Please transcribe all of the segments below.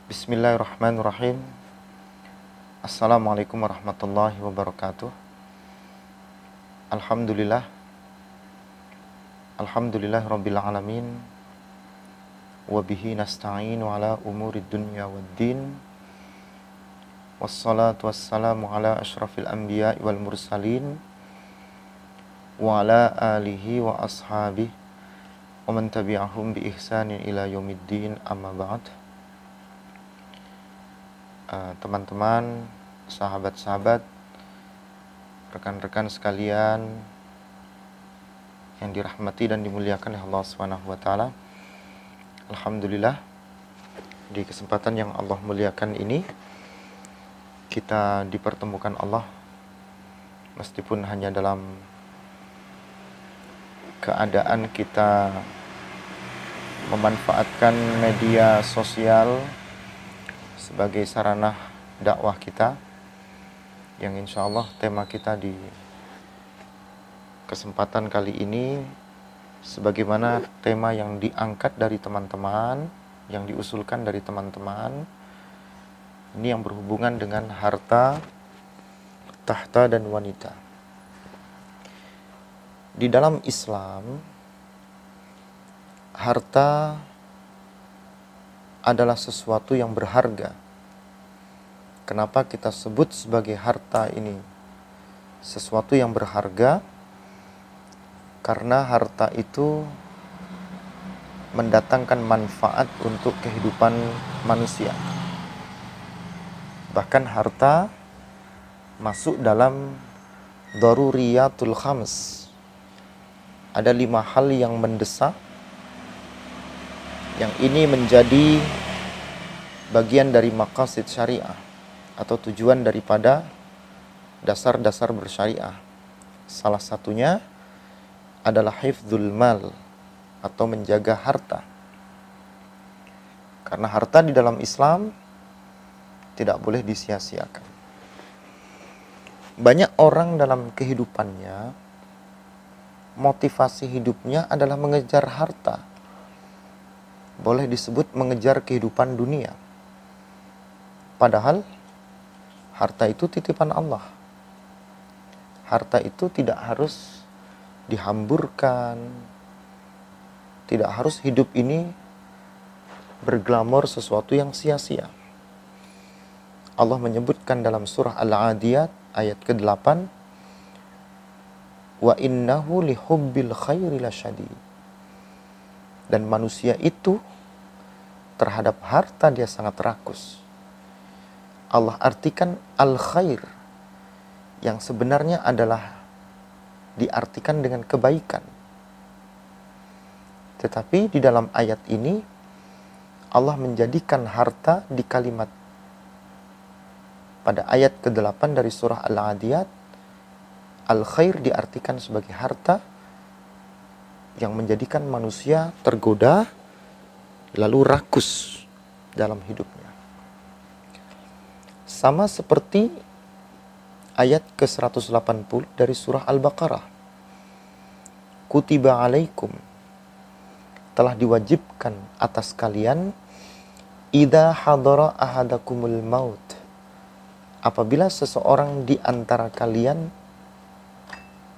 Bismillahirrahmanirrahim. Assalamualaikum warahmatullahi wabarakatuh. Alhamdulillah. Alhamdulillah rabbil alamin. Wabihi nasta'inu ala umurid dunya waddin. Wassalatu wassalamu ala ashrafil anbiya wal mursalin. Wa ala alihi wa ashabihi wa man tabi'ahum bi ihsanin ila yaumiddin, amma ba'd. Teman-teman, sahabat-sahabat, rekan-rekan sekalian yang dirahmati dan dimuliakan oleh Allah Subhanahu wa taala. Alhamdulillah, di kesempatan yang Allah muliakan ini kita dipertemukan Allah meskipun hanya dalam keadaan kita memanfaatkan media sosial sebagai sarana dakwah kita, yang insya Allah tema kita di kesempatan kali ini sebagaimana tema yang diangkat dari teman-teman, yang diusulkan dari teman-teman, ini yang berhubungan dengan harta, tahta, dan wanita. Di dalam Islam, harta adalah sesuatu yang berharga. Kenapa kita sebut sebagai harta ini sesuatu yang berharga? Karena harta itu mendatangkan manfaat untuk kehidupan manusia. Bahkan harta masuk dalam daruriyatul khams. Ada 5 hal yang mendesak, yang ini menjadi bagian dari maqasid syariah atau tujuan daripada dasar-dasar bersyariah. Salah satunya adalah hifdzul mal atau menjaga harta. Karena harta di dalam Islam tidak boleh disia-siakan. Banyak orang dalam kehidupannya, motivasi hidupnya adalah mengejar harta. Boleh disebut mengejar kehidupan dunia. Padahal harta itu titipan Allah. Harta itu tidak harus dihamburkan. Tidak harus hidup ini berglamor sesuatu yang sia-sia. Allah menyebutkan dalam surah Al-Adiyat ayat ke-8, wa innahu lihubbil khairi lasyadid. Dan manusia itu terhadap harta dia sangat rakus. Allah artikan al-khair, yang sebenarnya adalah diartikan dengan kebaikan. Tetapi di dalam ayat ini Allah menjadikan harta di kalimat pada ayat ke-8 dari surah Al-Adiyat, al-khair diartikan sebagai harta yang menjadikan manusia tergoda lalu rakus dalam hidupnya. Sama seperti ayat ke-180 dari surah Al-Baqarah. Kutiba alaikum, telah diwajibkan atas kalian, idza hadara ahadakumul maut, apabila seseorang di antara kalian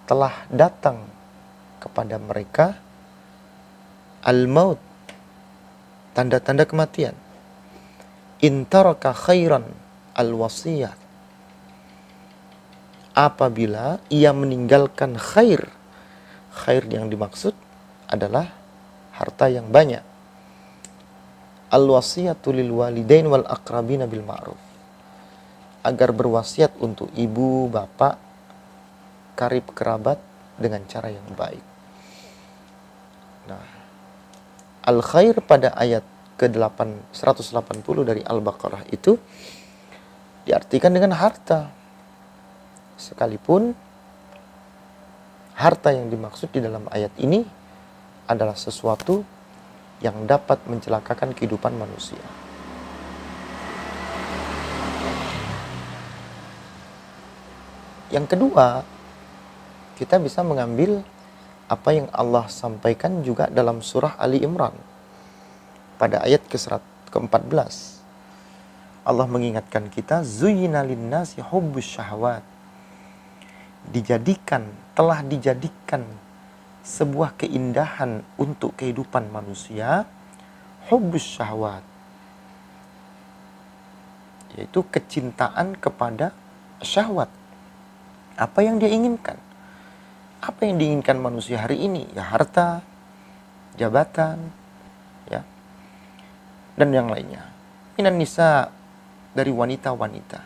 telah datang kepada mereka al-maut, tanda-tanda kematian. Intaraka khairan al-wasiyah, apabila ia meninggalkan khair. Khair yang dimaksud adalah harta yang banyak. Al-wasiyatu lil walidain wal aqrabina bil ma'ruf, agar berwasiat untuk ibu, bapak, karib kerabat dengan cara yang baik. Nah, al-khair pada ayat ke-8 180 dari Al-Baqarah itu diartikan dengan harta. Sekalipun harta yang dimaksud di dalam ayat ini adalah sesuatu yang dapat mencelakakan kehidupan manusia. Yang kedua, kita bisa mengambil apa yang Allah sampaikan juga dalam surah Ali Imran pada ayat ke-14. Allah mengingatkan kita, zuyyina linnasi hubbus syahwat. Telah dijadikan sebuah keindahan untuk kehidupan manusia, hubbus syahwat, yaitu kecintaan kepada syahwat. Apa yang dia inginkan? Apa yang diinginkan manusia hari ini? Ya harta, jabatan, ya, dan yang lainnya. Minan nisa, dari wanita-wanita,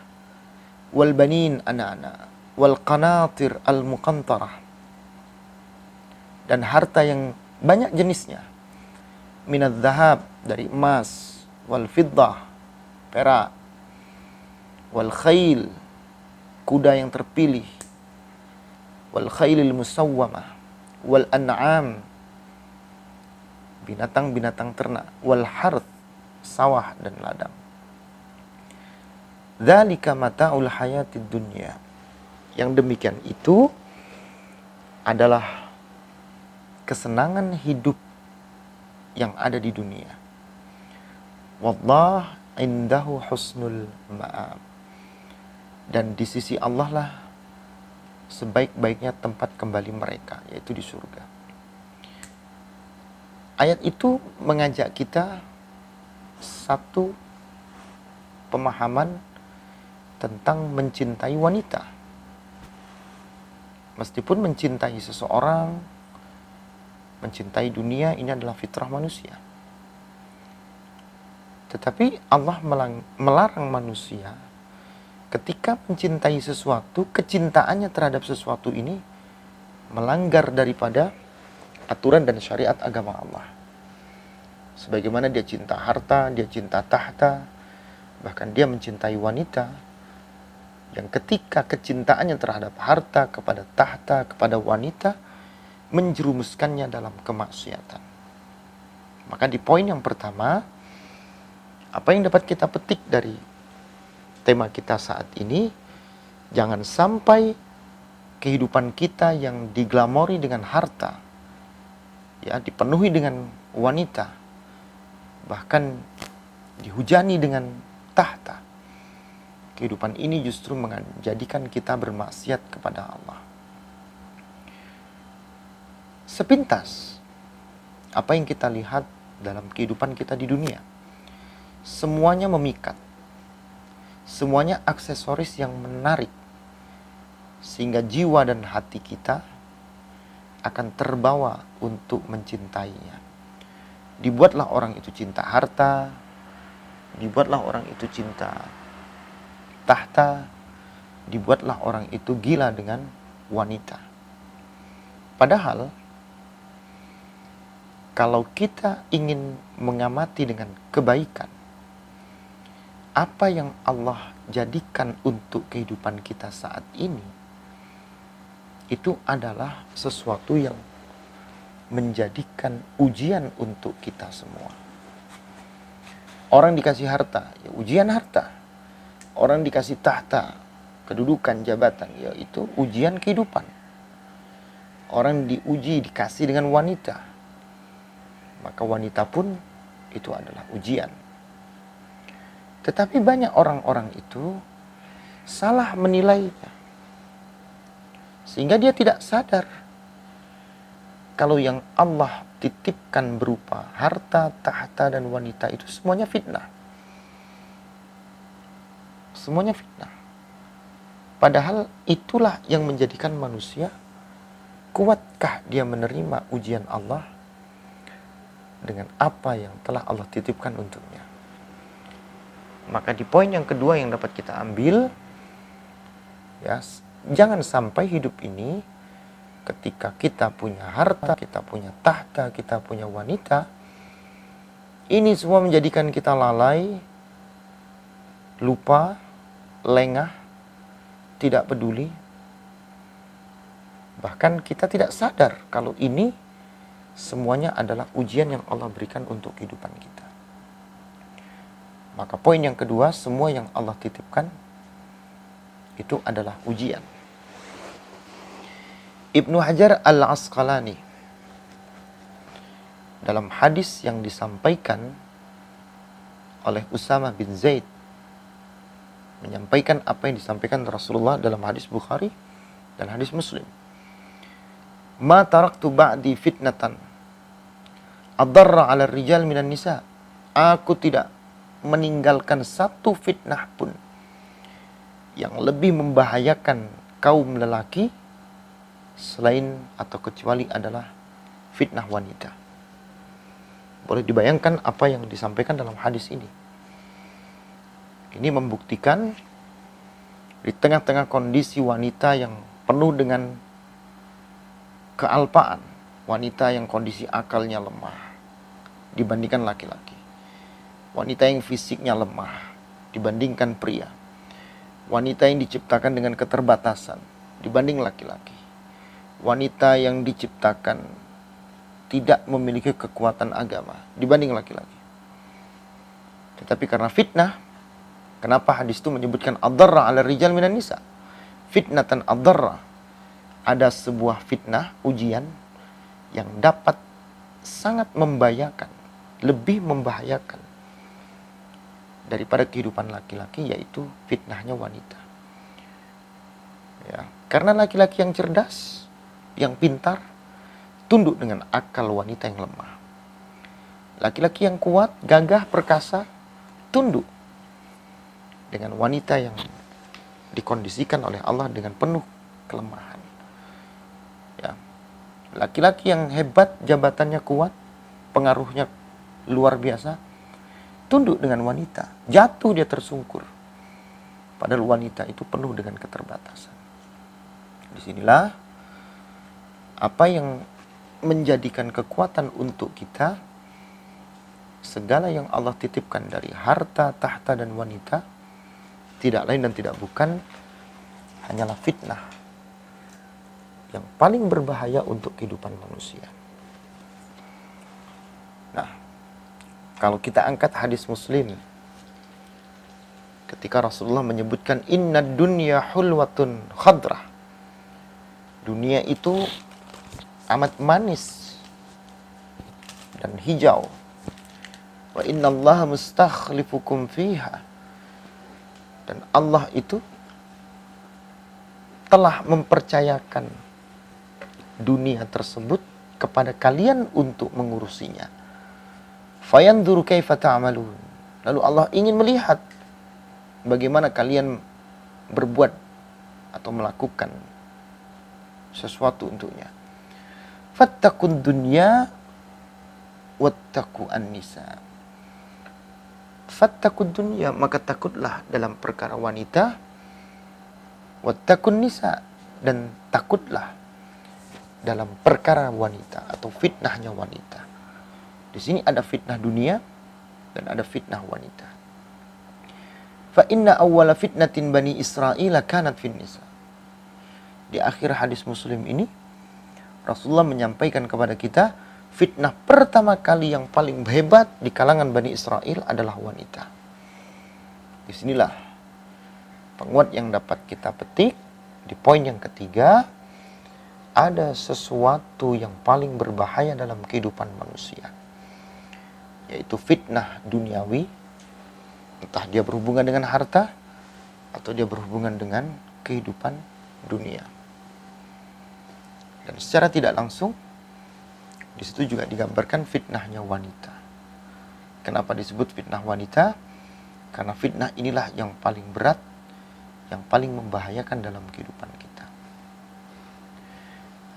wal banin, anak-anak, wal qanatir al muqantarah, dan harta yang banyak jenisnya. Minadz zahab, dari emas, wal fiddah, perak, wal khail, kuda yang terpilih, wal khailil musawwamah, wal an'am, binatang-binatang ternak, wal harth, sawah dan ladang. Dzalika mata'ul hayatid dunya. Yang demikian itu adalah kesenangan hidup yang ada di dunia. Wallah indahu husnul ma'ab. Dan di sisi Allah lah sebaik-baiknya tempat kembali mereka, yaitu di surga. Ayat itu mengajak kita satu pemahaman tentang mencintai wanita. Meskipun mencintai seseorang, mencintai dunia, ini adalah fitrah manusia. Tetapi Allah melarang manusia ketika mencintai sesuatu, kecintaannya terhadap sesuatu ini melanggar daripada aturan dan syariat agama Allah. Sebagaimana dia cinta harta, dia cinta tahta, bahkan dia mencintai wanita, yang ketika kecintaannya terhadap harta, kepada tahta, kepada wanita, menjerumuskannya dalam kemaksiatan. Maka di poin yang pertama, apa yang dapat kita petik dari tema kita saat ini, jangan sampai kehidupan kita yang diglamori dengan harta, ya, dipenuhi dengan wanita, bahkan dihujani dengan tahta. Kehidupan ini justru menjadikan kita bermaksiat kepada Allah. Sepintas, apa yang kita lihat dalam kehidupan kita di dunia, semuanya memikat. Semuanya aksesoris yang menarik, sehingga jiwa dan hati kita akan terbawa untuk mencintainya. Dibuatlah orang itu cinta harta, dibuatlah orang itu cinta tahta, dibuatlah orang itu gila dengan wanita. Padahal, kalau kita ingin mengamati dengan kebaikan, apa yang Allah jadikan untuk kehidupan kita saat ini, itu adalah sesuatu yang menjadikan ujian untuk kita semua. Orang dikasih harta, ya ujian harta. Orang dikasih tahta, kedudukan, jabatan, yaitu ujian kehidupan. Orang diuji, dikasih dengan wanita, maka wanita pun itu adalah ujian. Tetapi banyak orang-orang itu salah menilainya, sehingga dia tidak sadar kalau yang Allah titipkan berupa harta, tahta, dan wanita itu semuanya fitnah. Semuanya fitnah. Padahal itulah yang menjadikan manusia, kuatkah dia menerima ujian Allah dengan apa yang telah Allah titipkan untuknya. Maka di poin yang kedua yang dapat kita ambil, ya, jangan sampai hidup ini ketika kita punya harta, kita punya tahta, kita punya wanita, ini semua menjadikan kita lalai, lupa, lengah, tidak peduli. Bahkan kita tidak sadar kalau ini semuanya adalah ujian yang Allah berikan untuk kehidupan kita. Maka poin yang kedua, semua yang Allah titipkan itu adalah ujian. Ibnu Hajar Al-Asqalani dalam hadis yang disampaikan oleh Usama bin Zaid menyampaikan apa yang disampaikan Rasulullah dalam hadis Bukhari dan hadis Muslim. Ma taraktu ba'di fitnatan adarra 'ala rijal minan nisa. Aku tidak meninggalkan satu fitnah pun yang lebih membahayakan kaum lelaki selain atau kecuali adalah fitnah wanita. Boleh dibayangkan apa yang disampaikan dalam hadis ini. Ini membuktikan di tengah-tengah kondisi wanita yang penuh dengan kealpaan, wanita yang kondisi akalnya lemah dibandingkan laki-laki, wanita yang fisiknya lemah dibandingkan pria, wanita yang diciptakan dengan keterbatasan dibanding laki-laki, wanita yang diciptakan tidak memiliki kekuatan agama dibanding laki-laki. Tetapi karena fitnah, kenapa hadis itu menyebutkan ad-darra 'ala rijal minan nisa? Fitnatan ad-darra. Ada sebuah fitnah, ujian yang dapat sangat membahayakan, lebih membahayakan daripada kehidupan laki-laki, yaitu fitnahnya wanita. Ya, karena laki-laki yang cerdas, yang pintar, tunduk dengan akal wanita yang lemah. Laki-laki yang kuat, gagah, perkasa, tunduk dengan wanita yang dikondisikan oleh Allah dengan penuh kelemahan. Ya. Laki-laki yang hebat, jabatannya kuat, pengaruhnya luar biasa, tunduk dengan wanita, jatuh dia tersungkur. Padahal wanita itu penuh dengan keterbatasan. Disinilah apa yang menjadikan kekuatan untuk kita, segala yang Allah titipkan dari harta, tahta, dan wanita, tidak lain dan tidak bukan hanyalah fitnah yang paling berbahaya untuk kehidupan manusia. Nah, kalau kita angkat hadis Muslim, ketika Rasulullah menyebutkan inna dunya hulwatun khadrah, dunia itu amat manis dan hijau. Wa inna Allah mustakhlifukum fiha, dan Allah itu telah mempercayakan dunia tersebut kepada kalian untuk mengurusinya. Fayanzuru kaifa ta'malun. Lalu Allah ingin melihat bagaimana kalian berbuat atau melakukan sesuatu untuknya. Fattaqud dunya wattaqu an-nisa. Fattaqud dunya, maka takutlah dalam perkara wanita, wattaqun nisa, dan takutlah dalam perkara wanita atau fitnahnya wanita. Di sini ada fitnah dunia dan ada fitnah wanita. Fa inna awwala fitnatin bani Israil kanat fin nisa. Di akhir hadis Muslim ini Rasulullah menyampaikan kepada kita, fitnah pertama kali yang paling hebat di kalangan Bani Israel adalah wanita. Disinilah penguat yang dapat kita petik di poin yang ketiga, ada sesuatu yang paling berbahaya dalam kehidupan manusia, yaitu fitnah duniawi, entah dia berhubungan dengan harta atau dia berhubungan dengan kehidupan dunia. Dan secara tidak langsung di situ juga digambarkan fitnahnya wanita. Kenapa disebut fitnah wanita? Karena fitnah inilah yang paling berat, yang paling membahayakan dalam kehidupan kita.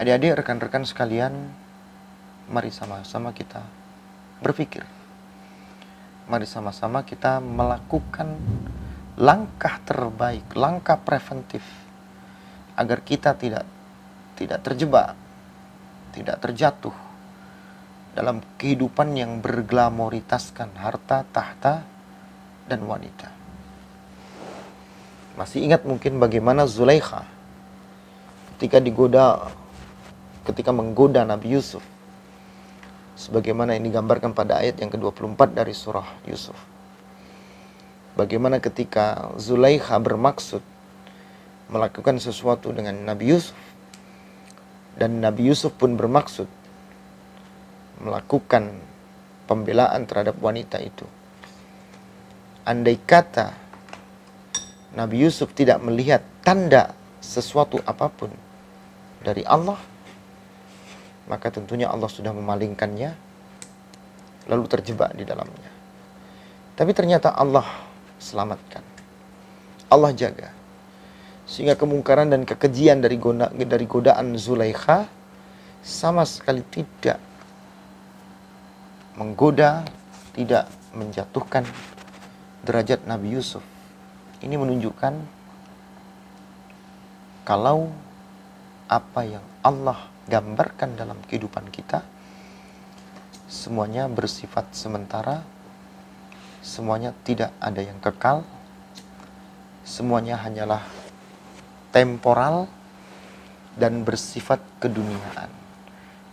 Adik-adik, rekan-rekan sekalian, mari sama-sama kita berpikir. Mari sama-sama kita melakukan langkah terbaik, langkah preventif, agar kita tidak terjebak, tidak terjatuh dalam kehidupan yang berglamoritaskan harta, tahta, dan wanita. Masih ingat mungkin bagaimana Zulaikha ketika menggoda Nabi Yusuf, sebagaimana ini digambarkan pada ayat yang ke-24 dari surah Yusuf. Bagaimana ketika Zulaikha bermaksud melakukan sesuatu dengan Nabi Yusuf, dan Nabi Yusuf pun bermaksud melakukan pembelaan terhadap wanita itu. Andai kata Nabi Yusuf tidak melihat tanda sesuatu apapun dari Allah, maka tentunya Allah sudah memalingkannya, lalu terjebak di dalamnya. Tapi ternyata Allah selamatkan, Allah jaga, sehingga kemungkaran dan kekejian dari godaan Zulaikha sama sekali tidak menggoda, tidak menjatuhkan derajat Nabi Yusuf. Ini menunjukkan kalau apa yang Allah gambarkan dalam kehidupan kita semuanya bersifat sementara, semuanya tidak ada yang kekal, semuanya hanyalah temporal dan bersifat keduniaan.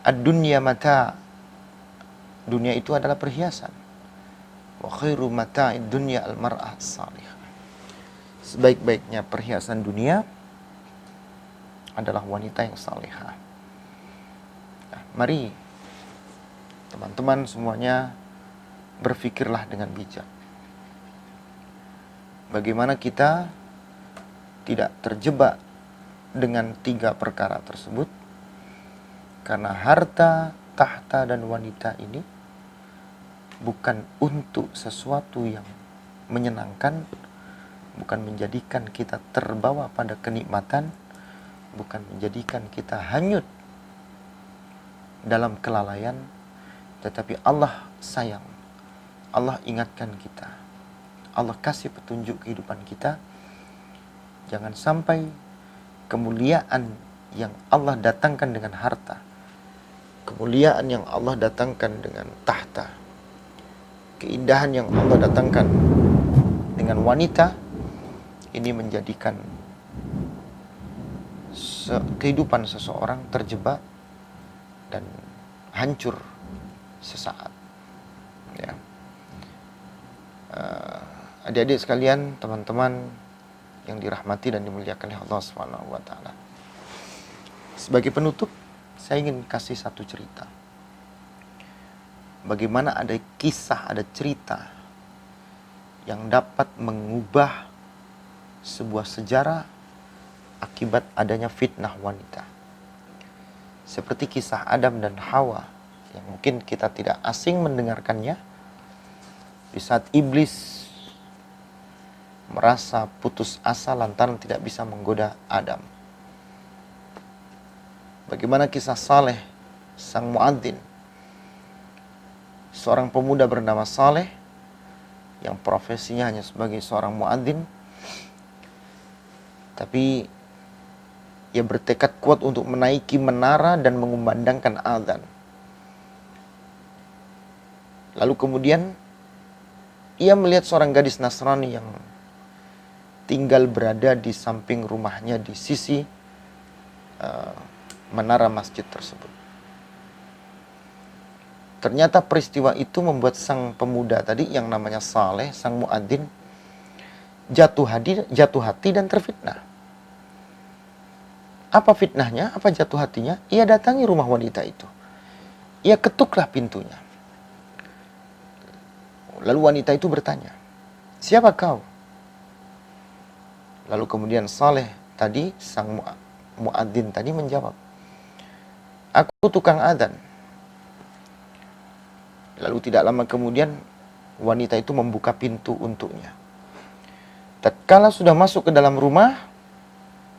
Ad-dunya mata', dunia itu adalah perhiasan. Wa khairu mata'id dunya al-mar'ah as-salihah. Sebaik-baiknya perhiasan dunia adalah wanita yang salihah. Nah, mari teman-teman semuanya berfikirlah dengan bijak. Bagaimana kita tidak terjebak dengan 3 perkara tersebut, karena harta, tahta, dan wanita ini bukan untuk sesuatu yang menyenangkan, bukan menjadikan kita terbawa pada kenikmatan, bukan menjadikan kita hanyut dalam kelalaian, tetapi Allah sayang, Allah ingatkan kita, Allah kasih petunjuk kehidupan kita. Jangan sampai kemuliaan yang Allah datangkan dengan harta, kemuliaan yang Allah datangkan dengan tahta, keindahan yang Allah datangkan dengan wanita, ini menjadikan kehidupan seseorang terjebak dan hancur sesaat. Ya. Adik-adik sekalian, teman-teman yang dirahmati dan dimuliakan oleh Allah Subhanahu wa taala. Sebagai penutup, saya ingin kasih satu cerita. Bagaimana ada kisah, ada cerita yang dapat mengubah sebuah sejarah akibat adanya fitnah wanita. Seperti kisah Adam dan Hawa yang mungkin kita tidak asing mendengarkannya. Di saat iblis merasa putus asa lantaran tidak bisa menggoda Adam. Bagaimana kisah Saleh, sang muadzin, seorang pemuda bernama Saleh yang profesinya hanya sebagai seorang muadzin, tapi ia bertekad kuat untuk menaiki menara dan mengumandangkan azan. Lalu kemudian ia melihat seorang gadis Nasrani yang tinggal berada di samping rumahnya di sisi menara masjid tersebut. Ternyata peristiwa itu membuat sang pemuda tadi yang namanya Saleh, sang muadzin, jatuh hati dan terfitnah. Apa fitnahnya? Apa jatuh hatinya? Ia datangi rumah wanita itu. Ia ketuklah pintunya. Lalu wanita itu bertanya, "Siapa kau?" Lalu kemudian Saleh tadi, sang muadzin tadi menjawab, "Aku tukang adzan." Lalu tidak lama kemudian wanita itu membuka pintu untuknya. Tatkala sudah masuk ke dalam rumah,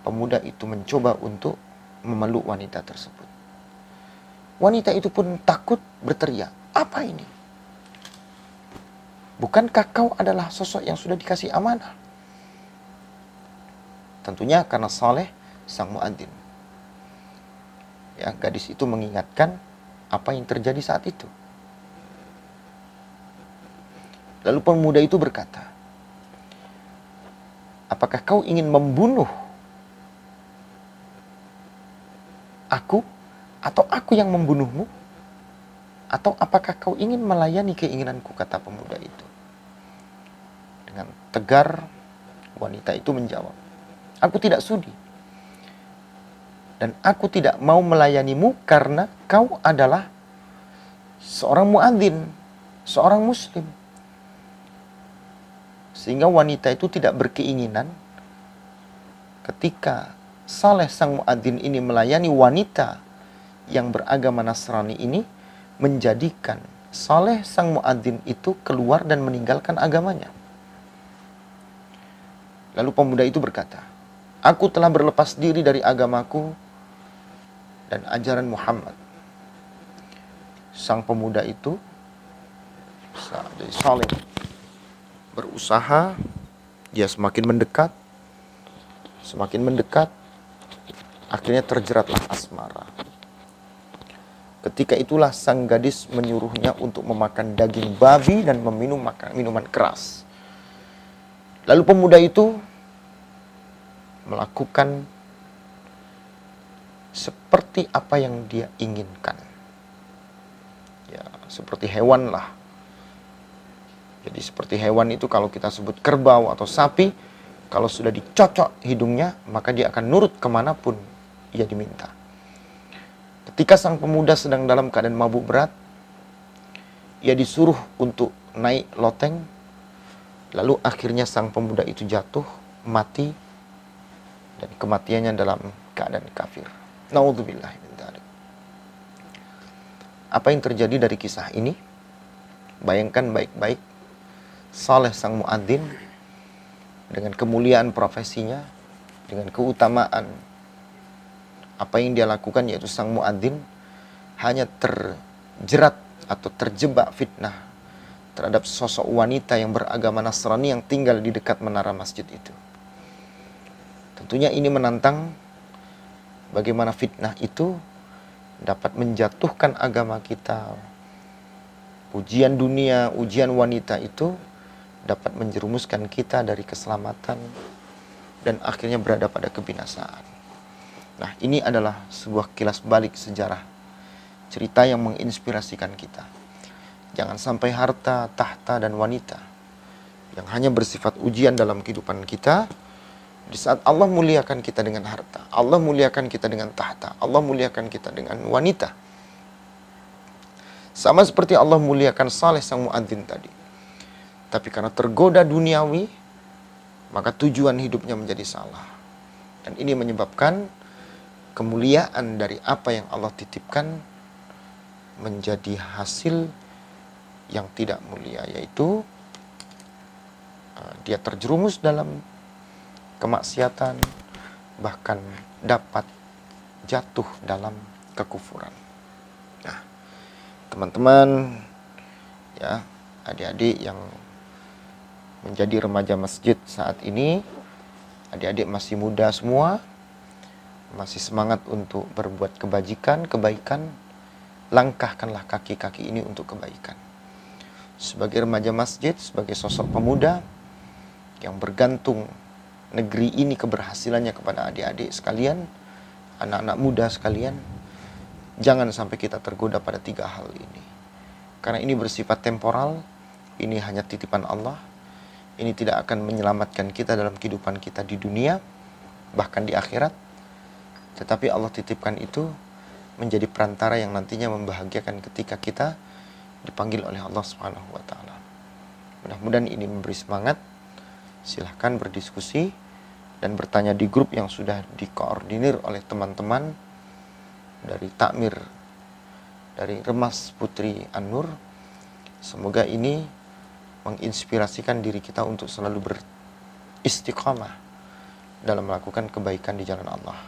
pemuda itu mencoba untuk memeluk wanita tersebut. Wanita itu pun takut berteriak, "Apa ini? Bukankah kau adalah sosok yang sudah dikasih amanah?" Tentunya karena Saleh, sang muadzin. Ya, gadis itu mengingatkan apa yang terjadi saat itu. Lalu pemuda itu berkata, "Apakah kau ingin membunuh aku? Atau aku yang membunuhmu? Atau apakah kau ingin melayani keinginanku?" kata pemuda itu. Dengan tegar, wanita itu menjawab, "Aku tidak sudi. Dan aku tidak mau melayanimu karena kau adalah seorang muadzin, seorang muslim." Sehingga wanita itu tidak berkeinginan ketika Saleh sang muadzin ini melayani wanita yang beragama Nasrani ini, menjadikan Saleh sang muadzin itu keluar dan meninggalkan agamanya. Lalu pemuda itu berkata, "Aku telah berlepas diri dari agamaku dan ajaran Muhammad." Sang pemuda itu, Saleh, berusaha, dia semakin mendekat, akhirnya terjeratlah asmara. Ketika itulah sang gadis menyuruhnya untuk memakan daging babi dan meminum minuman keras. Lalu pemuda itu melakukan seperti apa yang dia inginkan. Ya, seperti hewan lah. Jadi seperti hewan itu kalau kita sebut kerbau atau sapi, kalau sudah dicocok hidungnya, maka dia akan nurut kemanapun ia diminta. Ketika sang pemuda sedang dalam keadaan mabuk berat, ia disuruh untuk naik loteng. Lalu akhirnya sang pemuda itu jatuh, mati, dan kematiannya dalam keadaan kafir. Naudzubillah min dzalik. Apa yang terjadi dari kisah ini? Bayangkan baik-baik, Saleh sang muadzin dengan kemuliaan profesinya, dengan keutamaan apa yang dia lakukan, yaitu sang muadzin hanya terjerat atau terjebak fitnah terhadap sosok wanita yang beragama Nasrani yang tinggal di dekat menara masjid itu. Tentunya ini menantang bagaimana fitnah itu dapat menjatuhkan agama kita. Ujian dunia, ujian wanita itu dapat menjerumuskan kita dari keselamatan dan akhirnya berada pada kebinasaan. Nah, ini adalah sebuah kilas balik sejarah, cerita yang menginspirasikan kita. Jangan sampai harta, tahta, dan wanita yang hanya bersifat ujian dalam kehidupan kita. Di saat Allah muliakan kita dengan harta, Allah muliakan kita dengan tahta, Allah muliakan kita dengan wanita. Sama seperti Allah muliakan Saleh sang muadzin tadi. Tapi karena tergoda duniawi, maka tujuan hidupnya menjadi salah. Dan ini menyebabkan kemuliaan dari apa yang Allah titipkan menjadi hasil yang tidak mulia, yaitu dia terjerumus dalam kemaksiatan, bahkan dapat jatuh dalam kekufuran. Nah, teman-teman, ya, adik-adik yang menjadi remaja masjid saat ini, adik-adik masih muda semua, masih semangat untuk berbuat kebaikan, langkahkanlah kaki-kaki ini untuk kebaikan. Sebagai remaja masjid, sebagai sosok pemuda yang bergantung negeri ini keberhasilannya kepada adik-adik sekalian, anak-anak muda sekalian, jangan sampai kita tergoda pada 3 hal ini. Karena ini bersifat temporal, ini hanya titipan Allah, ini tidak akan menyelamatkan kita dalam kehidupan kita di dunia, bahkan di akhirat. Tetapi Allah titipkan itu menjadi perantara yang nantinya membahagiakan ketika kita dipanggil oleh Allah Subhanahu wa taala. Mudah-mudahan ini memberi semangat. Silahkan berdiskusi dan bertanya di grup yang sudah dikoordinir oleh teman-teman dari Takmir, dari Remas Putri An-Nur. Semoga ini menginspirasikan diri kita untuk selalu beristiqamah dalam melakukan kebaikan di jalan Allah.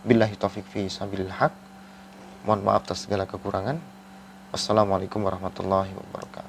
Billahi taufiq fi sabilil haq. Mohon maaf atas segala kekurangan. Wassalamualaikum warahmatullahi wabarakatuh.